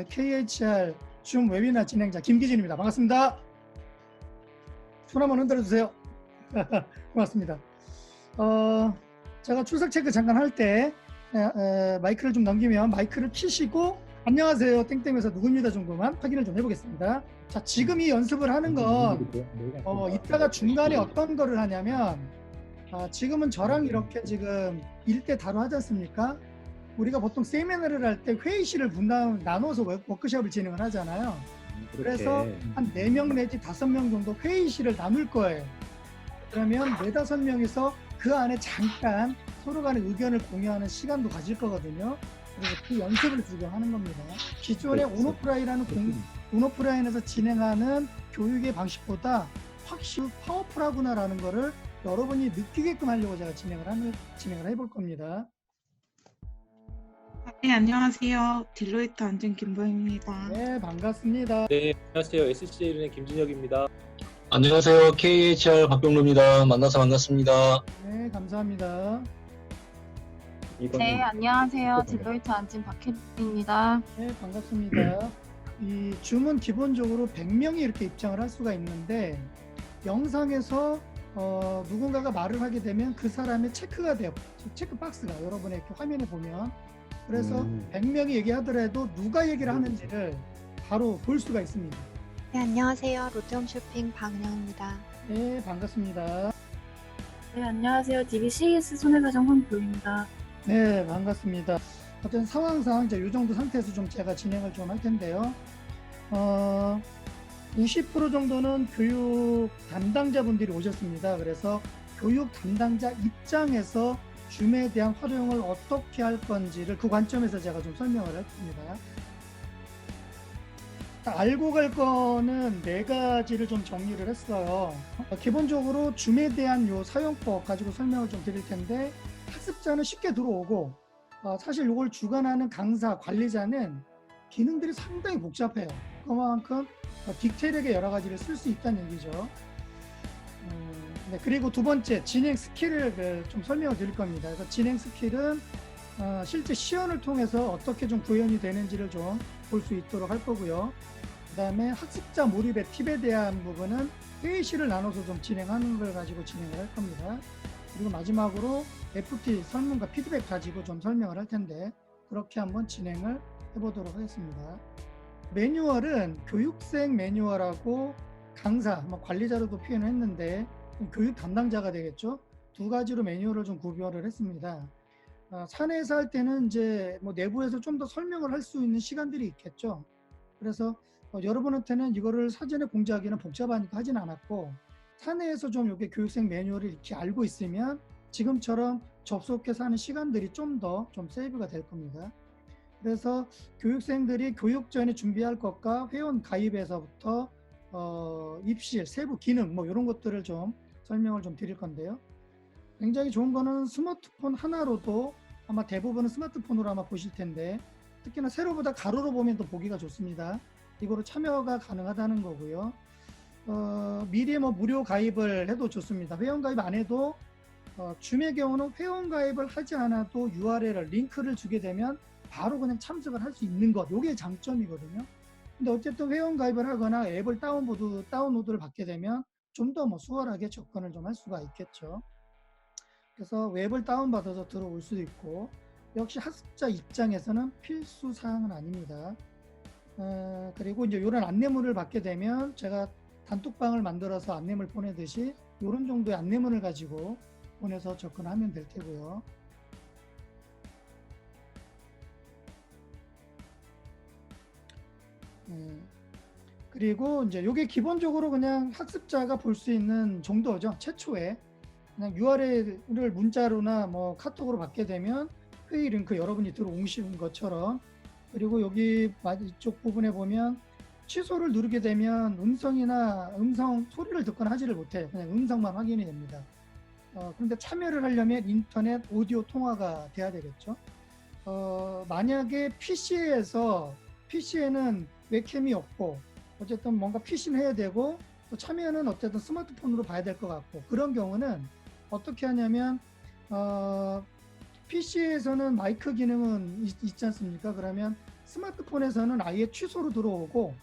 KHR 줌 웨비나 진행자 김기진입니다. 반갑습니다. 손 한번 흔들어 주세요. 고맙습니다. 제가 출석 체크 잠깐 할 때 마이크를 좀 넘기면 마이크를 키시고 안녕하세요 땡땡에서 누구입니다 정도만 확인을 좀 해보겠습니다. 자, 지금 이 연습을 하는 건 이따가 중간에 어떤 거를 하냐면 지금은 저랑 이렇게 지금 1대 다로 하지 않습니까? 우리가 보통 세미나를 할 때 회의실을 나눠서 워크숍을 진행을 하잖아요. 그래서 한 4명 내지 5명 정도 회의실을 나눌 거예요. 그러면 4, 5명이서 그 안에 잠깐 서로 간의 의견을 공유하는 시간도 가질 거거든요. 그래서 그 연습을 지금 하는 겁니다. 기존의 온오프라인에서 진행하는 교육의 방식보다 확실히 파워풀하구나라는 거를 여러분이 느끼게끔 하려고 제가 진행을 해볼 겁니다. 네, 안녕하세요. 딜로이트 안전 김보입니다. 네, 반갑습니다. 네, 안녕하세요. SCL의 김진혁입니다. 안녕하세요. KHR 박병루입니다. 만나서 반갑습니다. 네, 감사합니다. 네, 안녕하세요. 딜로이트 안진 박혜빈입니다. 네, 반갑습니다. 이 줌은 기본적으로 100명이 이렇게 입장을 할 수가 있는데 영상에서 누군가가 말을 하게 되면 그 사람의 체크가 돼요. 체크 박스가 여러분의 이렇게 화면에 보면 그래서 100명이 얘기하더라도 누가 얘기를 하는지를 바로 볼 수가 있습니다. 네, 안녕하세요. 롯데홈 쇼핑 박은영입니다. 네, 반갑습니다. 네, 안녕하세요. DBCS 손해배상 황보입니다. 네, 반갑습니다. 어떤 상황상 이제 이 정도 상태에서 좀 제가 진행을 좀 할 텐데요. 90% 정도는 교육 담당자분들이 오셨습니다. 그래서 교육 담당자 입장에서 줌에 대한 활용을 어떻게 할 건지를 그 관점에서 제가 좀 설명을 할 겁니다. 알고 갈 거는 4가지를 좀 정리를 했어요. 기본적으로 줌에 대한 요 사용법 가지고 설명을 좀 드릴 텐데 학습자는 쉽게 들어오고 사실 이걸 주관하는 강사, 관리자는 기능들이 상당히 복잡해요. 그만큼 디테일하게 여러 가지를 쓸 수 있다는 얘기죠. 네, 그리고 두 번째, 진행 스킬을 좀 설명을 드릴 겁니다. 그래서 진행 스킬은 실제 시연을 통해서 어떻게 좀 구현이 되는지를 좀 볼 수 있도록 할 거고요. 그 다음에 학습자 몰입의 팁에 대한 부분은 회의실을 나눠서 좀 진행하는 걸 가지고 진행을 할 겁니다. 그리고 마지막으로 FT 설문과 피드백 가지고 좀 설명을 할 텐데 그렇게 한번 진행을 해보도록 하겠습니다. 매뉴얼은 교육생 매뉴얼하고 강사, 관리자로도 표현을 했는데 교육 담당자가 되겠죠. 2가지로 매뉴얼을 좀 구별을 했습니다. 사내에서 할 때는 이제 내부에서 좀 더 설명을 할 수 있는 시간들이 있겠죠. 그래서 여러분한테는 이거를 사전에 공지하기는 복잡하니까 하진 않았고 사내에서 좀 이렇게 교육생 매뉴얼을 이렇게 알고 있으면 지금처럼 접속해서 하는 시간들이 좀 더 좀 세이브가 될 겁니다. 그래서 교육생들이 교육 전에 준비할 것과 회원 가입에서부터 입실, 세부 기능 이런 것들을 좀 설명을 좀 드릴 건데요. 굉장히 좋은 거는 스마트폰 하나로도 아마 대부분은 스마트폰으로 아마 보실 텐데 특히나 세로보다 가로로 보면 더 보기가 좋습니다. 이거로 참여가 가능하다는 거고요. 미리 무료 가입을 해도 좋습니다. 회원 가입 안 해도 줌의 경우는 회원 가입을 하지 않아도 URL을 링크를 주게 되면 바로 그냥 참석을 할 수 있는 것, 이게 장점이거든요. 근데 어쨌든 회원 가입을 하거나 앱을 다운로드를 받게 되면 좀 더 수월하게 접근을 좀 할 수가 있겠죠. 그래서 웹을 다운받아서 들어올 수도 있고 역시 학습자 입장에서는 필수 사항은 아닙니다. 그리고 이제 이런 안내문을 받게 되면 제가 단톡방을 만들어서 안내문을 보내듯이 이런 정도의 안내문을 가지고 보내서 접근하면 될 테고요. 그리고 이제 이게 기본적으로 그냥 학습자가 볼 수 있는 정도죠. 최초에 그냥 URL을 문자로나 카톡으로 받게 되면 회의 링크 여러분이 들어오시는 것처럼 그리고 여기 이쪽 부분에 보면 취소를 누르게 되면 음성 소리를 듣거나 하지를 못해요. 그냥 음성만 확인이 됩니다. 그런데 참여를 하려면 인터넷 오디오 통화가 돼야 되겠죠. 만약에 PC에는 웹캠이 없고 어쨌든 뭔가 PC는 해야 되고 또 참여는 어쨌든 스마트폰으로 봐야 될 것 같고 그런 경우는 어떻게 하냐면 PC에서는 마이크 기능은 있지 않습니까? 그러면 스마트폰에서는 아예 취소로 들어오고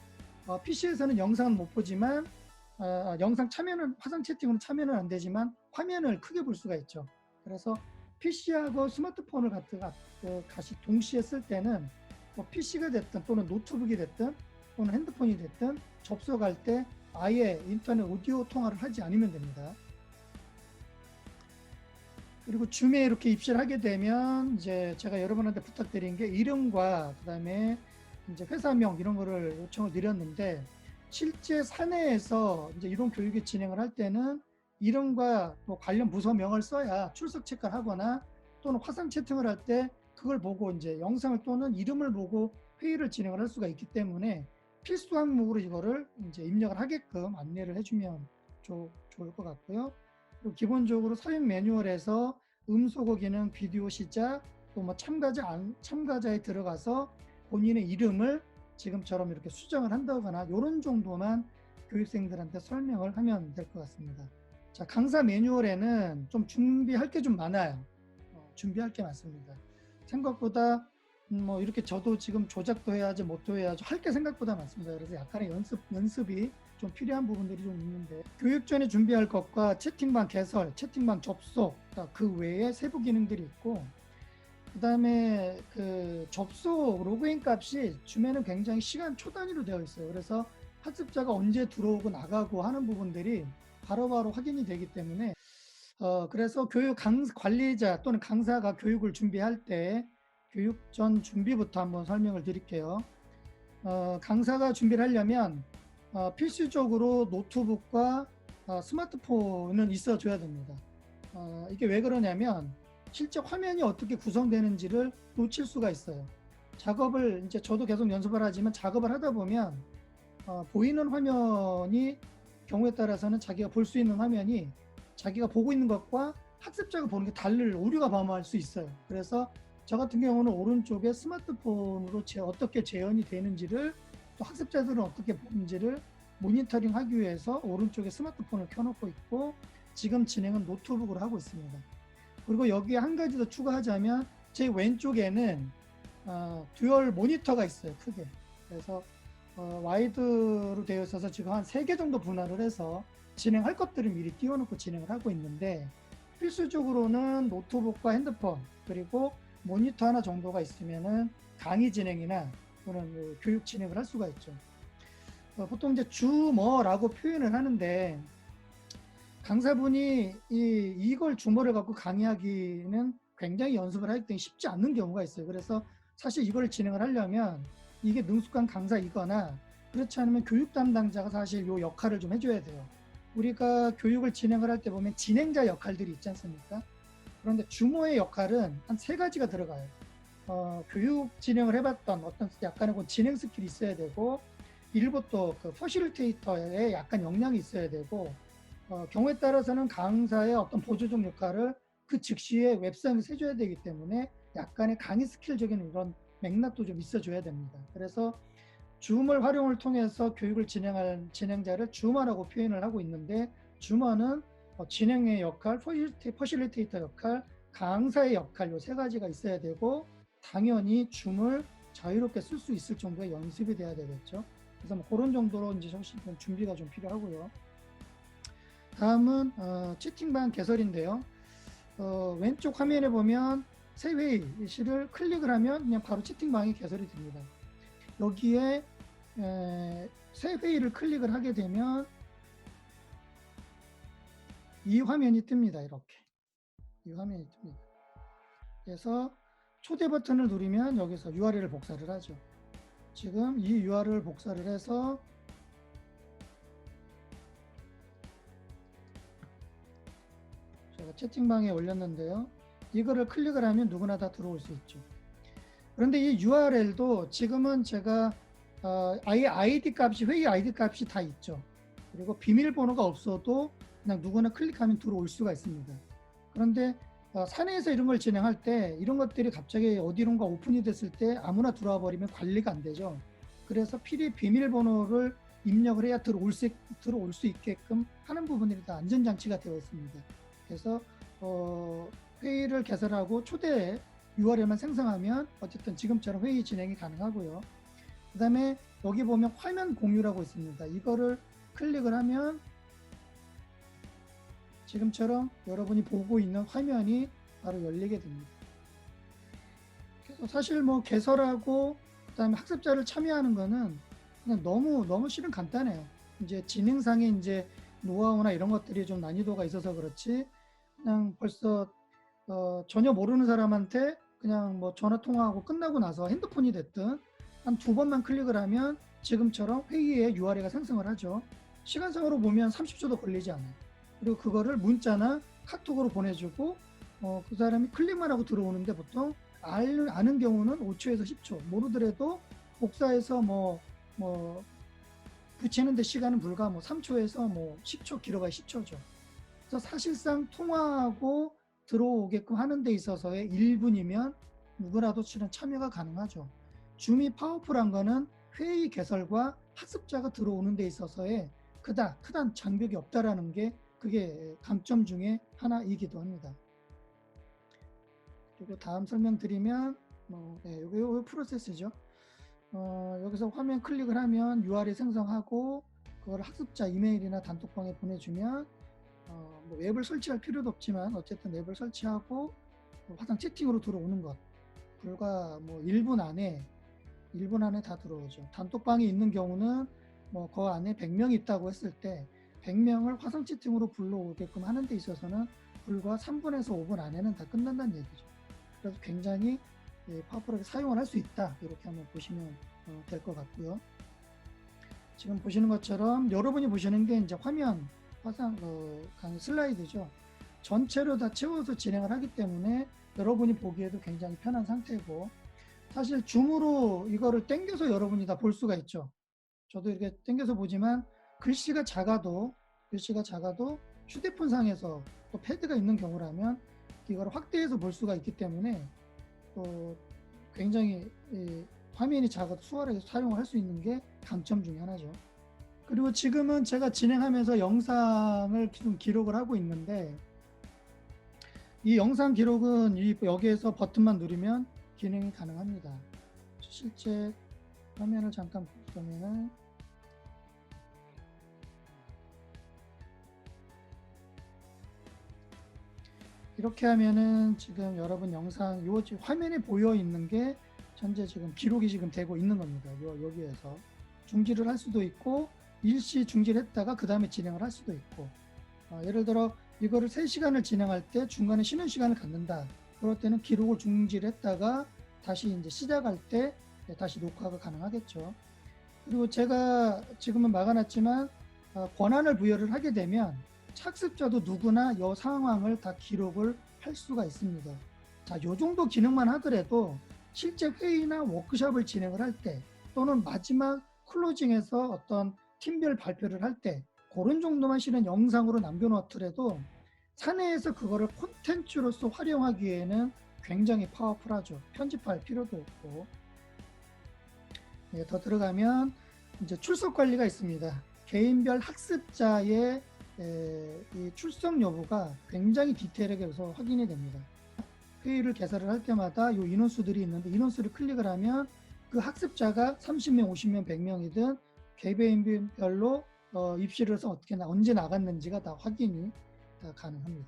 PC에서는 영상은 못 보지만 영상 참여는 화상 채팅으로 참여는 안 되지만 화면을 크게 볼 수가 있죠. 그래서 PC하고 스마트폰을 같이 동시에 쓸 때는 뭐 PC가 됐든 또는 노트북이 됐든 또는 핸드폰이 됐든 접속할 때 아예 인터넷 오디오 통화를 하지 않으면 됩니다. 그리고 줌에 이렇게 입실을 하게 되면 이제 제가 여러분한테 부탁드린 게 이름과 그다음에 이제 회사명 이런 거를 요청을 드렸는데 실제 사내에서 이제 이런 교육을 진행을 할 때는 이름과 뭐 관련 부서명을 써야 출석 체크를 하거나 또는 화상 채팅을 할 때 그걸 보고 이제 영상을 또는 이름을 보고 회의를 진행을 할 수가 있기 때문에 필수 항목으로 이거를 이제 입력을 하게끔 안내를 해주면 좋을 것 같고요. 그리고 기본적으로 사용 매뉴얼에서 음소거 기능, 비디오 시작, 또 뭐 참가자에 들어가서 본인의 이름을 지금처럼 이렇게 수정을 한다거나 이런 정도만 교육생들한테 설명을 하면 될 것 같습니다. 자, 강사 매뉴얼에는 좀 준비할 게 좀 많아요. 준비할 게 많습니다. 생각보다 뭐 이렇게 저도 지금 조작도 해야지 뭣도 해야지 할 게 생각보다 많습니다. 그래서 약간의 연습이 좀 필요한 부분들이 좀 있는데 교육 전에 준비할 것과 채팅방 개설, 채팅방 접속, 그 외에 세부 기능들이 있고 그 다음에 그 접속 로그인 값이 줌에는 굉장히 시간 초 단위로 되어 있어요. 그래서 학습자가 언제 들어오고 나가고 하는 부분들이 바로바로 확인이 되기 때문에 그래서 교육 관리자 또는 강사가 교육을 준비할 때 교육 전 준비부터 한번 설명을 드릴게요. 강사가 준비를 하려면 필수적으로 노트북과 스마트폰은 있어줘야 됩니다. 이게 왜 그러냐면 실제 화면이 어떻게 구성되는지를 놓칠 수가 있어요. 작업을 이제 저도 계속 연습을 하지만 작업을 하다 보면 보이는 화면이 경우에 따라서는 자기가 볼 수 있는 화면이 자기가 보고 있는 것과 학습자가 보는 게 다를 오류가 범할 수 있어요. 그래서 저 같은 경우는 오른쪽에 스마트폰으로 어떻게 재현이 되는지를 또 학습자들은 어떻게 보는지를 모니터링 하기 위해서 오른쪽에 스마트폰을 켜놓고 있고 지금 진행은 노트북으로 하고 있습니다. 그리고 여기에 한 가지 더 추가하자면 제 왼쪽에는 듀얼 모니터가 있어요. 크게. 그래서 와이드로 되어 있어서 지금 한 3개 정도 분할을 해서 진행할 것들을 미리 띄워놓고 진행을 하고 있는데 필수적으로는 노트북과 핸드폰 그리고 모니터 하나 정도가 있으면은 강의 진행이나 또는 교육 진행을 할 수가 있죠. 보통 이제 주머라고 표현을 하는데 강사분이 이걸 주머를 갖고 강의하기는 굉장히 연습을 하기 때문에 쉽지 않는 경우가 있어요. 그래서 사실 이걸 진행을 하려면 이게 능숙한 강사이거나 그렇지 않으면 교육 담당자가 사실 이 역할을 좀 해줘야 돼요. 우리가 교육을 진행을 할 때 보면 진행자 역할들이 있지 않습니까? 그런데 주모의 역할은 한 3가지가 들어가요. 교육 진행을 해봤던 어떤 약간의 그 진행 스킬이 있어야 되고 일부 또 그 퍼실리테이터에 약간 역량이 있어야 되고 경우에 따라서는 강사의 어떤 보조적 역할을 그 즉시에 웹상에서 해줘야 되기 때문에 약간의 강의 스킬적인 이런 맥락도 좀 있어줘야 됩니다. 그래서 줌을 활용을 통해서 교육을 진행할 진행자를 줌머라고 표현을 하고 있는데 줌머는 진행의 역할, 퍼실리테이터 역할, 강사의 역할 이 3가지가 있어야 되고 당연히 줌을 자유롭게 쓸 수 있을 정도의 연습이 돼야 되겠죠. 그래서 뭐 그런 정도로 이제 좀 준비가 좀 필요하고요. 다음은 채팅방 개설인데요. 왼쪽 화면에 보면 새 회의실을 클릭을 하면 그냥 바로 채팅방이 개설이 됩니다. 여기에 새 회의를 클릭을 하게 되면 이 화면이 뜹니다. 이렇게 이 화면이 뜹니다. 그래서 초대 버튼을 누르면 여기서 URL을 복사를 하죠. 지금 이 URL을 복사를 해서 제가 채팅방에 올렸는데요. 이거를 클릭을 하면 누구나 다 들어올 수 있죠. 그런데 이 URL도 지금은 제가 아예 아이디 값이 회의 아이디 값이 다 있죠. 그리고 비밀번호가 없어도 그냥 누구나 클릭하면 들어올 수가 있습니다. 그런데 사내에서 이런 걸 진행할 때 이런 것들이 갑자기 어디론가 오픈이 됐을 때 아무나 들어와 버리면 관리가 안 되죠. 그래서 비밀번호를 입력을 해야 들어올 수 있게끔 하는 부분들이 다 안전장치가 되어 있습니다. 그래서 회의를 개설하고 초대 URL만 생성하면 어쨌든 지금처럼 회의 진행이 가능하고요. 그 다음에 여기 보면 화면 공유라고 있습니다. 이거를 클릭을 하면 지금처럼 여러분이 보고 있는 화면이 바로 열리게 됩니다. 그래서 사실 뭐 개설하고 그다음에 학습자를 참여하는 거는 그냥 너무 실은 간단해요. 이제 진행상에 이제 노하우나 이런 것들이 좀 난이도가 있어서 그렇지 그냥 벌써 전혀 모르는 사람한테 그냥 뭐 전화 통화하고 끝나고 나서 핸드폰이 됐든 한 2번만 클릭을 하면 지금처럼 회의에 URL가 생성을 하죠. 시간상으로 보면 30초도 걸리지 않아요. 그리고 그거를 문자나 카톡으로 보내주고 그 사람이 클릭만 하고 들어오는데 보통 아는 경우는 5초에서 10초, 모르더라도 복사해서 뭐 붙이는데 시간은 불과 뭐 3초에서 뭐 10초, 길어봐야 10초죠. 그래서 사실상 통화하고 들어오게끔 하는 데 있어서의 1분이면 누구라도 실은 참여가 가능하죠. 줌이 파워풀한 거는 회의 개설과 학습자가 들어오는 데 있어서의 크단 장벽이 없다라는 게 그게 강점 중에 하나이기도 합니다. 그리고 다음 설명드리면 이거 프로세스죠. 여기서 화면 클릭을 하면 URL 생성하고 그걸 학습자 이메일이나 단톡방에 보내주면 뭐 웹을 설치할 필요도 없지만 어쨌든 웹을 설치하고 화상 채팅으로 들어오는 것 불과 뭐 1분 안에 다 들어오죠. 단톡방에 있는 경우는 뭐 그 안에 100명이 있다고 했을 때 100명을 화상 채팅으로 불러오게끔 하는 데 있어서는 불과 3분에서 5분 안에는 다 끝난다는 얘기죠. 그래서 굉장히 파워풀하게 사용을 할 수 있다. 이렇게 한번 보시면 될 것 같고요. 지금 보시는 것처럼 여러분이 보시는 게 이제 화면 화상 강의 슬라이드죠. 전체로 다 채워서 진행을 하기 때문에 여러분이 보기에도 굉장히 편한 상태고 사실 줌으로 이거를 당겨서 여러분이 다 볼 수가 있죠. 저도 이렇게 당겨서 보지만 글씨가 작아도 휴대폰 상에서 또 패드가 있는 경우라면 이걸 확대해서 볼 수가 있기 때문에 또 굉장히 화면이 작아도 수월하게 사용을 할 수 있는 게 강점 중에 하나죠. 그리고 지금은 제가 진행하면서 영상을 좀 기록을 하고 있는데 이 영상 기록은 여기에서 버튼만 누르면 기능이 가능합니다. 실제 화면을 잠깐 보면은 이렇게 하면은 지금 여러분 영상 지금 화면에 보여 있는 게 현재 지금 기록이 지금 되고 있는 겁니다. 여기에서 중지를 할 수도 있고 일시 중지를 했다가 그 다음에 진행을 할 수도 있고 예를 들어 이거를 3시간을 진행할 때 중간에 쉬는 시간을 갖는다. 그럴 때는 기록을 중지를 했다가 다시 이제 시작할 때 다시 녹화가 가능하겠죠. 그리고 제가 지금은 막아놨지만 권한을 부여를 하게 되면 학습자도 누구나 이 상황을 다 기록을 할 수가 있습니다. 자, 요 정도 기능만 하더라도 실제 회의나 워크숍을 진행을 할 때 또는 마지막 클로징에서 어떤 팀별 발표를 할 때 그런 정도만 실은 영상으로 남겨놓더라도 사내에서 그거를 콘텐츠로서 활용하기에는 굉장히 파워풀하죠. 편집할 필요도 없고. 더 들어가면 이제 출석 관리가 있습니다. 개인별 학습자의 이 출석 여부가 굉장히 디테일하게 여기서 확인이 됩니다. 회의를 개설을 할 때마다 이 인원수들이 있는데 인원수를 클릭을 하면 그 학습자가 30명, 50명, 100명이든 개개인별로 입시를 해서 언제 나갔는지가 다 확인이 다 가능합니다.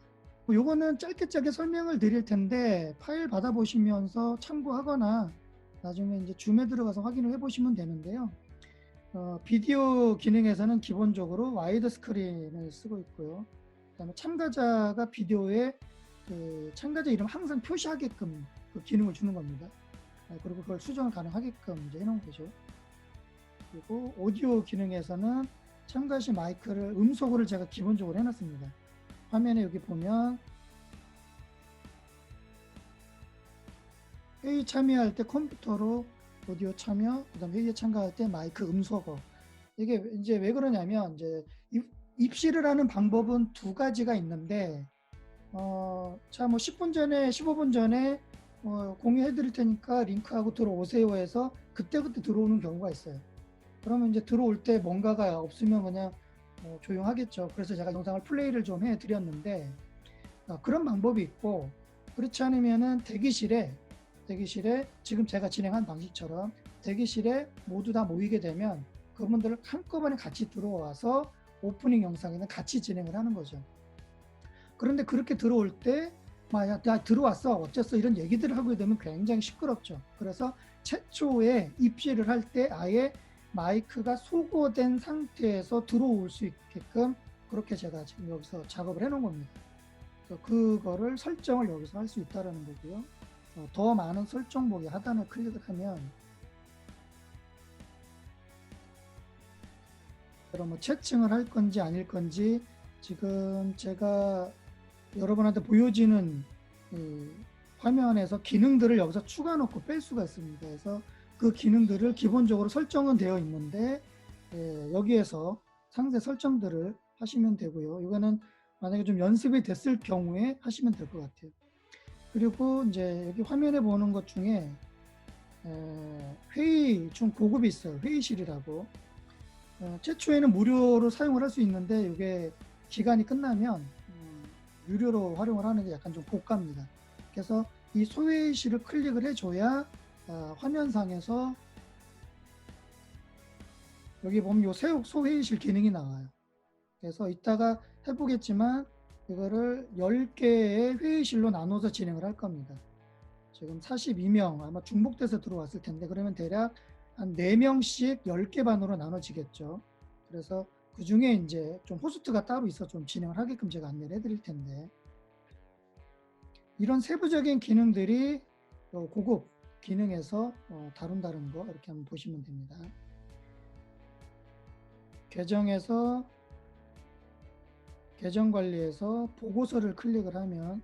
요거는 짧게 설명을 드릴 텐데 파일 받아보시면서 참고하거나 나중에 이제 줌에 들어가서 확인을 해보시면 되는데요. 비디오 기능에서는 기본적으로 와이드 스크린을 쓰고 있고요. 그다음에 참가자가 비디오에 그 참가자 이름 항상 표시하게끔 그 기능을 주는 겁니다. 그리고 그걸 수정을 가능하게끔 이제 해놓은 거죠. 그리고 오디오 기능에서는 참가 시 마이크를 음소거를 제가 기본적으로 해놨습니다. 화면에 여기 보면 회의 참여할 때 컴퓨터로 오디오 참여, 그다음 회의에 참가할 때 마이크 음소거. 이게 이제 왜 그러냐면 이제 입시를 하는 방법은 2가지가 있는데 자, 뭐 10분 전에 15분 전에 공유해 드릴 테니까 링크하고 들어오세요 해서 그때그때 들어오는 경우가 있어요. 그러면 이제 들어올 때 뭔가가 없으면 그냥 조용하겠죠. 그래서 제가 영상을 플레이를 좀 해 드렸는데 그런 방법이 있고 그렇지 않으면은 대기실에 대기실에 지금 제가 진행한 방식처럼 대기실에 모두 다 모이게 되면 그분들을 한꺼번에 같이 들어와서 오프닝 영상에는 같이 진행을 하는 거죠. 그런데 그렇게 들어올 때 야 들어왔어 어쨌어 이런 얘기들을 하게 되면 굉장히 시끄럽죠. 그래서 최초에 입시를 할 때 아예 마이크가 소거된 상태에서 들어올 수 있게끔 그렇게 제가 지금 여기서 작업을 해 놓은 겁니다. 그래서 그거를 설정을 여기서 할 수 있다는 거고요. 더 많은 설정 보기 하단을 클릭을 하면 그럼 뭐 채팅을 할 건지 아닐 건지 지금 제가 여러분한테 보여지는 화면에서 기능들을 여기서 추가 넣고 뺄 수가 있습니다. 그래서 그 기능들을 기본적으로 설정은 되어 있는데 여기에서 상세 설정들을 하시면 되고요. 이거는 만약에 좀 연습이 됐을 경우에 하시면 될 것 같아요. 그리고 이제 여기 화면에 보는 것 중에 회의 중 보급이 있어요. 회의실이라고. 최초에는 무료로 사용을 할 수 있는데 이게 기간이 끝나면 유료로 활용을 하는 게 약간 좀 고가입니다. 그래서 이 소회의실을 클릭을 해줘야 화면상에서 여기 보면 요 소회의실 기능이 나와요. 그래서 이따가 해보겠지만 이거를 10개의 회의실로 나눠서 진행을 할 겁니다. 지금 42명 아마 중복돼서 들어왔을 텐데 그러면 대략 한 4명씩 10개 반으로 나눠지겠죠. 그래서 그 중에 이제 좀 호스트가 따로 있어 좀 진행을 하게끔 제가 안내를 해드릴 텐데 이런 세부적인 기능들이 고급 기능에서 다룬다는 거 이렇게 한번 보시면 됩니다. 계정 관리에서 보고서를 클릭을 하면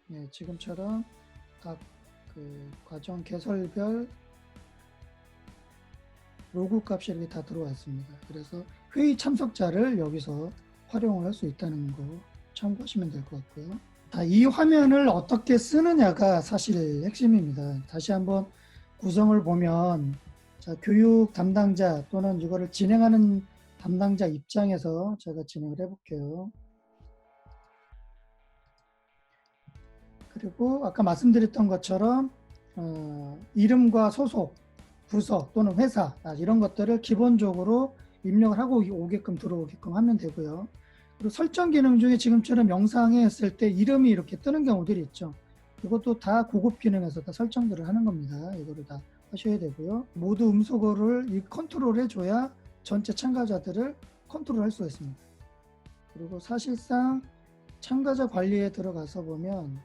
네, 지금처럼 각 그 과정 개설별 로그 값이 이렇게 다 들어와 있습니다. 그래서 회의 참석자를 여기서 활용을 할 수 있다는 거 참고하시면 될 것 같고요. 이 화면을 어떻게 쓰느냐가 사실 핵심입니다. 다시 한번 구성을 보면 교육 담당자 또는 이거를 진행하는 담당자 입장에서 제가 진행을 해볼게요. 그리고 아까 말씀드렸던 것처럼 이름과 소속, 부서 또는 회사 이런 것들을 기본적으로 입력을 하고 오게끔 들어오게끔 하면 되고요. 그리고 설정 기능 중에 지금처럼 영상에 했을 때 이름이 이렇게 뜨는 경우들이 있죠. 이것도 다 고급 기능에서 다 설정들을 하는 겁니다. 이거를 다 하셔야 되고요. 모두 음소거를 컨트롤 해줘야 전체 참가자들을 컨트롤할 수가 있습니다. 그리고 사실상 참가자 관리에 들어가서 보면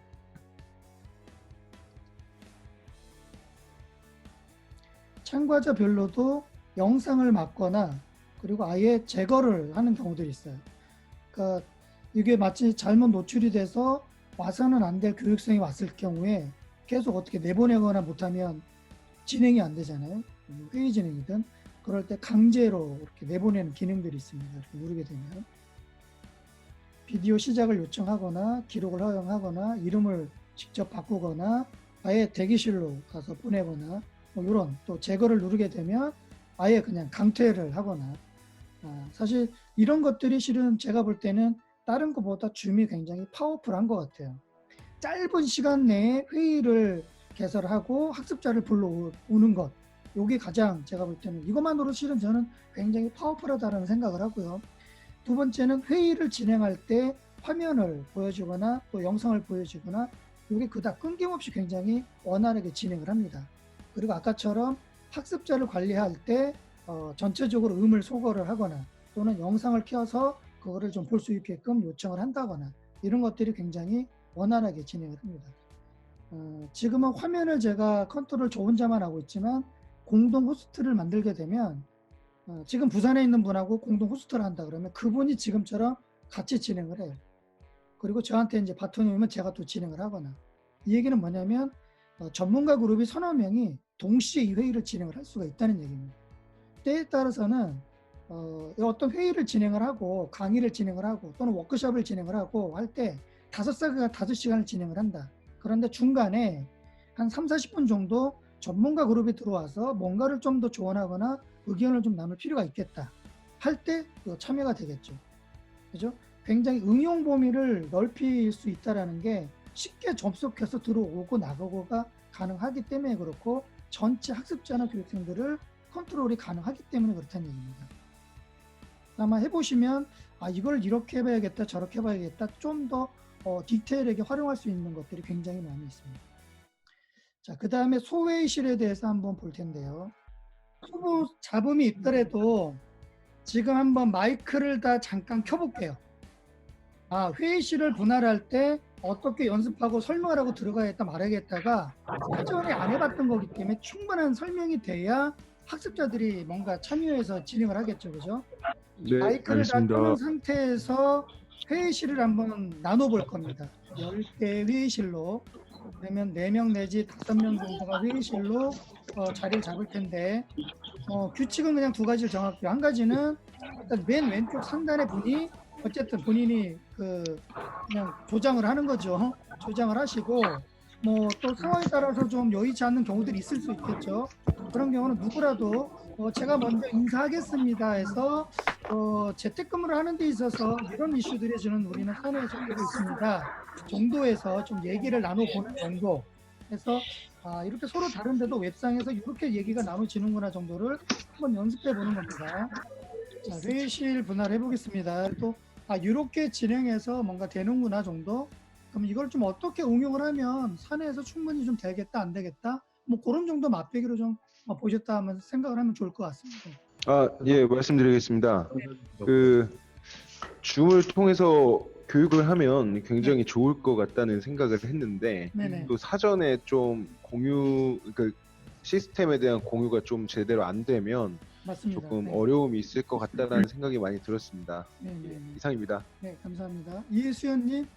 참가자별로도 영상을 막거나 그리고 아예 제거를 하는 경우들이 있어요. 그러니까 이게 마치 잘못 노출이 돼서 와서는 안 될 교육생이 왔을 경우에 계속 어떻게 내보내거나 못하면 진행이 안 되잖아요. 회의 진행이든 그럴 때 강제로 이렇게 내보내는 기능들이 있습니다. 이렇게 누르게 되면 비디오 시작을 요청하거나 기록을 허용하거나 이름을 직접 바꾸거나 아예 대기실로 가서 보내거나 뭐 이런 또 제거를 누르게 되면 아예 그냥 강퇴를 하거나 사실 이런 것들이 실은 제가 볼 때는 다른 것보다 줌이 굉장히 파워풀한 것 같아요. 짧은 시간 내에 회의를 개설하고 학습자를 불러오는 것 이게 가장 제가 볼 때는 이것만으로 실은 저는 굉장히 파워풀하다는 생각을 하고요. 두 번째는 회의를 진행할 때 화면을 보여주거나 또 영상을 보여주거나 이게 그닥 끊김없이 굉장히 원활하게 진행을 합니다. 그리고 아까처럼 학습자를 관리할 때 전체적으로 음을 소거를 하거나 또는 영상을 켜서 그거를 좀 볼 수 있게끔 요청을 한다거나 이런 것들이 굉장히 원활하게 진행을 합니다. 지금은 화면을 제가 컨트롤 저 혼자만 하고 있지만 공동 호스트를 만들게 되면 지금 부산에 있는 분하고 공동 호스트를 한다 그러면 그분이 지금처럼 같이 진행을 해요. 그리고 저한테 이제 바톤이 오면 제가 또 진행을 하거나 이 얘기는 뭐냐면 전문가 그룹이 서너 명이 동시에 이 회의를 진행을 할 수가 있다는 얘기입니다. 때에 따라서는 어떤 회의를 진행을 하고 강의를 진행을 하고 또는 워크숍을 진행을 하고 할 때 5시간을 진행을 한다. 그런데 중간에 한 30-40분 정도 전문가 그룹이 들어와서 뭔가를 좀 더 조언하거나 의견을 좀 나눌 필요가 있겠다. 할 때 참여가 되겠죠. 그죠? 굉장히 응용 범위를 넓힐 수 있다라는 게 쉽게 접속해서 들어오고 나가고가 가능하기 때문에 그렇고 전체 학습자나 교육생들을 컨트롤이 가능하기 때문에 그렇다는 얘기입니다. 아마 해보시면 이걸 이렇게 해봐야겠다 저렇게 해봐야겠다 좀 더 디테일하게 활용할 수 있는 것들이 굉장히 많이 있습니다. 자, 그 다음에 소회의실에 대해서 한번 볼 텐데요. 초보 잡음이 있더라도 지금 한번 마이크를 다 잠깐 켜볼게요. 회의실을 분할할 때 어떻게 연습하고 설명을 하고 들어가야겠다 말하겠다가 사전에 안 해봤던 거기 때문에 충분한 설명이 돼야 학습자들이 뭔가 참여해서 진행을 하겠죠. 그죠? 네, 마이크를 다 알겠습니다. 끄는 상태에서 회의실을 한번 나눠볼 겁니다. 10개 회의실로, 그러면 4명 내지 5명 정도가 회의실로 자리를 잡을 텐데 규칙은 그냥 2가지를 정할게요. 한 가지는 일단 맨 왼쪽 상단의 분이 어쨌든 본인이 그냥 조장을 하는 거죠. 조장을 하시고 또 상황에 따라서 좀 여의치 않는 경우들이 있을 수 있겠죠. 그런 경우는 누구라도 제가 먼저 인사하겠습니다 해서 재택근무를 하는 데 있어서 이런 이슈들이 저는 우리는 사내에 적용되고 있습니다 정도에서 좀 얘기를 나눠보는 정도 해서 이렇게 서로 다른데도 웹상에서 이렇게 얘기가 나눠지는구나 정도를 한번 연습해 보는 겁니다. 자, 회의실 분할해 보겠습니다. 또 이렇게 진행해서 뭔가 되는구나 정도. 그럼 이걸 좀 어떻게 응용을 하면 사내에서 충분히 좀 되겠다 안 되겠다 그런 정도 맛배기로 좀 보셨다 하면 생각을 하면 좋을 것 같습니다. 예, 말씀드리겠습니다. 줌을 통해서 교육을 하면 굉장히 좋을 것 같다는 생각을 했는데 네네. 또 사전에 좀 시스템에 대한 공유가 좀 제대로 안 되면 맞습니다. 조금 네. 어려움이 있을 것 같다는 생각이 많이 들었습니다. 네네. 이상입니다. 네, 감사합니다. 이수연님.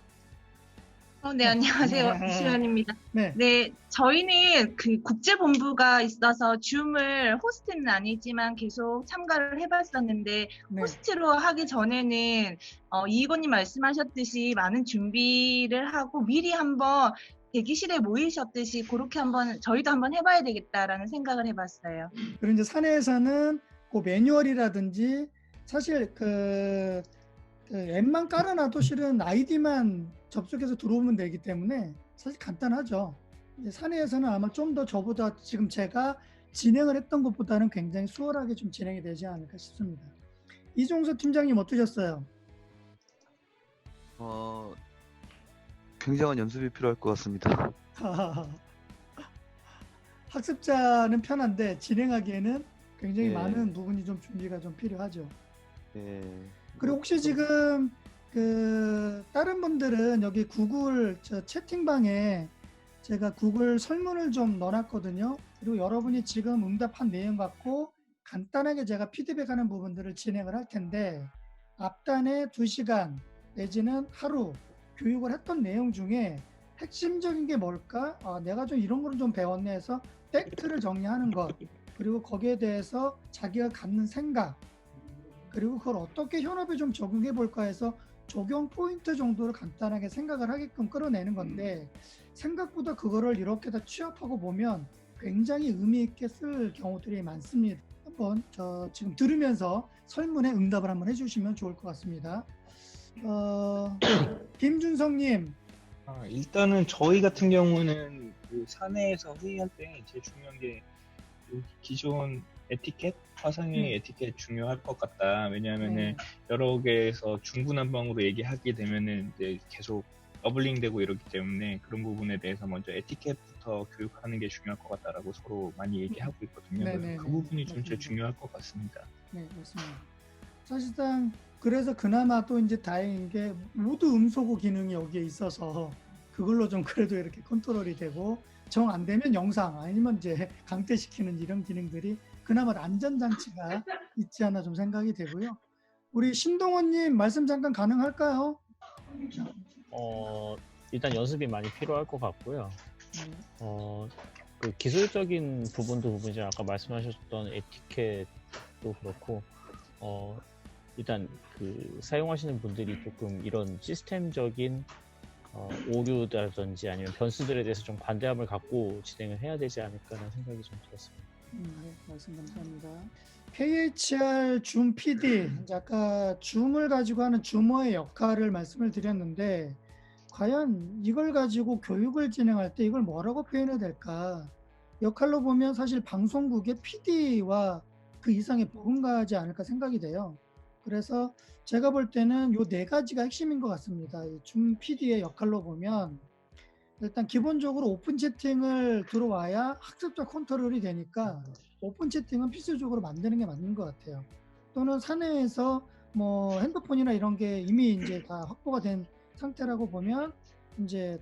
네, 안녕하세요. 이수연입니다. 네. 네, 저희는 국제본부가 있어서 줌을 호스트는 아니지만 계속 참가를 해봤었는데, 네. 호스트로 하기 전에는, 이익원님 말씀하셨듯이 많은 준비를 하고 미리 한번 대기실에 모이셨듯이 그렇게 저희도 한번 해봐야 되겠다라는 생각을 해봤어요. 그리고 이제 사내에서는 매뉴얼이라든지 사실 앱만 깔아놔도 실은 아이디만 접속해서 들어오면 되기 때문에 사실 간단하죠. 사내에서는 아마 좀 더 저보다 지금 제가 진행을 했던 것보다는 굉장히 수월하게 좀 진행이 되지 않을까 싶습니다. 이종서 팀장님 어떠셨어요? 굉장한 연습이 필요할 것 같습니다. 학습자는 편한데 진행하기에는 굉장히 예. 많은 부분이 좀 준비가 좀 필요하죠. 예. 그리고 혹시 지금 다른 분들은 여기 구글 채팅방에 제가 구글 설문을 좀 넣어놨거든요. 그리고 여러분이 지금 응답한 내용 갖고 간단하게 제가 피드백하는 부분들을 진행을 할 텐데 앞단에 2시간 내지는 하루 교육을 했던 내용 중에 핵심적인 게 뭘까? 내가 좀 이런 거를 좀 배웠네 해서 팩트를 정리하는 것 그리고 거기에 대해서 자기가 갖는 생각 그리고 그걸 어떻게 현업에 좀 적용해 볼까 해서 적용 포인트 정도를 간단하게 생각을 하게끔 끌어내는 건데 생각보다 그거를 이렇게 다 취합하고 보면 굉장히 의미 있게 쓸 경우들이 많습니다. 한번 지금 들으면서 설문에 응답을 한번 해주시면 좋을 것 같습니다. 김준성님. 일단은 저희 같은 경우는 사내에서 회의할 때 제일 중요한 게 기존 에티켓, 화상의 에티켓 중요할 것 같다. 왜냐하면은 여러 개에서 중구난방으로 얘기하게 되면은 이제 계속 더블링되고 이러기 때문에 그런 부분에 대해서 먼저 에티켓부터 교육하는 게 중요할 것 같다라고 서로 많이 얘기하고 있거든요. 네네네. 그 부분이 좀 제일 맞습니다. 중요할 것 같습니다. 네, 맞습니다. 사실상 그래서 그나마 또 이제 다행인 게 모두 음소거 기능이 여기에 있어서 그걸로 좀 그래도 이렇게 컨트롤이 되고 정 안 되면 영상 아니면 이제 강퇴시키는 이런 기능들이 그나마 안전장치가 있지 않나 좀 생각이 되고요. 우리 신동원님 말씀 잠깐 가능할까요? 일단 연습이 많이 필요할 것 같고요. 그 기술적인 부분이죠. 아까 말씀하셨던 에티켓도 그렇고, 일단 그 사용하시는 분들이 조금 이런 시스템적인 오류라든지 아니면 변수들에 대해서 좀 관대함을 갖고 진행을 해야 되지 않을까라는 생각이 좀 들었습니다. 네, 말씀 감사합니다. KHR 줌 PD, 이제 아까 줌을 가지고 하는 줌머의 역할을 말씀을 드렸는데 과연 이걸 가지고 교육을 진행할 때 이걸 뭐라고 표현해야 될까? 역할로 보면 사실 방송국의 PD와 그 이상의 버금가지 않을까 생각이 돼요. 그래서 제가 볼 때는 요 네 가지가 핵심인 것 같습니다. 이 줌 PD의 역할로 보면 일단 기본적으로 오픈 채팅을 들어와야 학습자 컨트롤이 되니까 오픈 채팅은 필수적으로 만드는 게 맞는 것 같아요. 또는 사내에서 뭐 핸드폰이나 이런 게 이미 이제 다 확보가 된 상태라고 보면 이제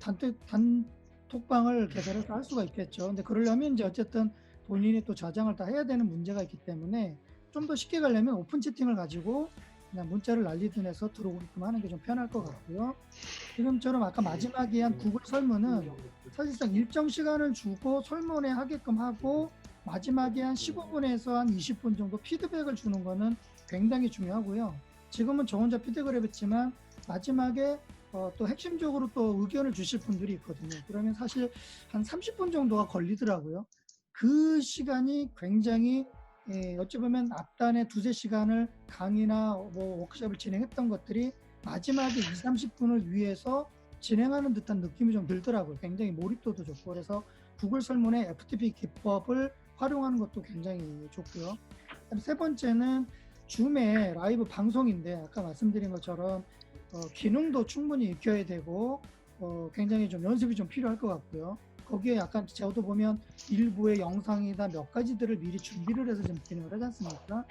단톡방을 개설해서 할 수가 있겠죠. 근데 그러려면 이제 어쨌든 본인이 또 저장을 다 해야 되는 문제가 있기 때문에 좀 더 쉽게 가려면 오픈 채팅을 가지고 그냥 문자를 날리든 해서 들어오게끔 하는 게 좀 편할 것 같고요. 지금처럼 아까 마지막에 한 구글 설문은 사실상 일정 시간을 주고 설문에 하게끔 하고 마지막에 한 15분에서 한 20분 정도 피드백을 주는 거는 굉장히 중요하고요. 지금은 저 혼자 피드백을 했지만 마지막에 또 핵심적으로 또 의견을 주실 분들이 있거든요. 그러면 사실 한 30분 정도가 걸리더라고요. 그 시간이 굉장히 어찌 보면 앞단에 2-3시간을 강의나 뭐 워크숍을 진행했던 것들이 마지막에 20-30분을 위해서 진행하는 듯한 느낌이 좀 들더라고요. 굉장히 몰입도도 좋고 그래서 구글 설문의 FTP 기법을 활용하는 것도 굉장히 좋고요. 세 번째는 줌의 라이브 방송인데 아까 말씀드린 것처럼 기능도 충분히 익혀야 되고 굉장히 좀 연습이 좀 필요할 것 같고요. 거기에 약간 저도 보면 일부의 영상이나 몇 가지들을 미리 준비를 해서 좀 진행을 하지 않습니까?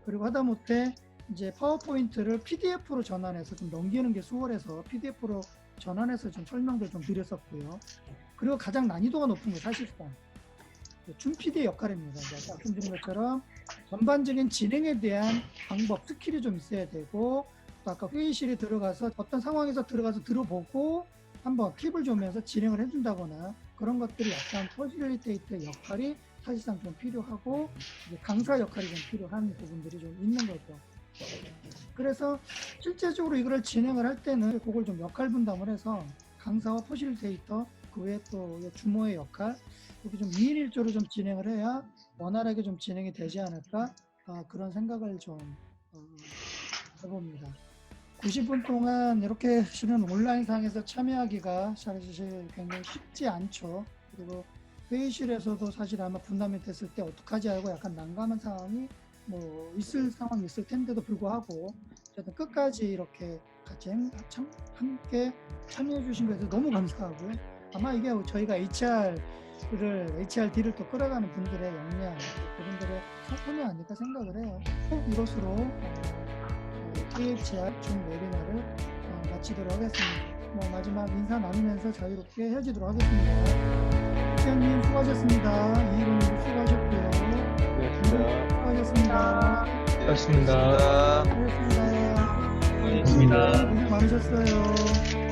그리고 하다못해 이제 파워포인트를 PDF로 전환해서 좀 넘기는 게 수월해서 PDF로 전환해서 좀 설명도 좀 드렸었고요. 그리고 가장 난이도가 높은 게 사실상 줌 PD의 역할입니다. 아까 말씀드린 것처럼 전반적인 진행에 대한 방법, 스킬이 좀 있어야 되고 또 아까 회의실에 들어가서 어떤 상황에서 들어가서 들어보고 한번 팁을 주면서 진행을 해준다거나 그런 것들이 약간 퍼실리테이터의 역할이 사실상 좀 필요하고 강사 역할이 좀 필요한 부분들이 좀 있는 거죠. 그래서 실제적으로 이거를 진행을 할 때는 그걸 좀 역할 분담을 해서 강사와 퍼실리테이터 그 외에 또 주모의 역할 이렇게 좀 2인 1조로 좀 진행을 해야 원활하게 좀 진행이 되지 않을까 그런 생각을 좀 해봅니다. 90분 동안 이렇게 실은 온라인상에서 참여하기가 사실 굉장히 쉽지 않죠. 그리고 회의실에서도 사실 아마 분담이 됐을 때 어떡하지 하고 약간 난감한 상황이 뭐 있을 상황이 있을 텐데도 불구하고 어쨌든 끝까지 이렇게 같이 함께 참여해 주신 것에 너무 감사하고요. 아마 이게 저희가 HRD를 또 끌어가는 분들의 역량, 그분들의 성품이 아닐까 생각을 해요. 이것으로 KHR 줌 웨비나를 마치도록 하겠습니다. 마지막 인사 나누면서 자유롭게 헤어지도록 하겠습니다. 시장님 수고하셨습니다. 이희곤님 수고하셨고요. 수고하셨습니다. 고맙습니다. 수고하셨습니다. 고맙습니다. 고생 많으셨어요.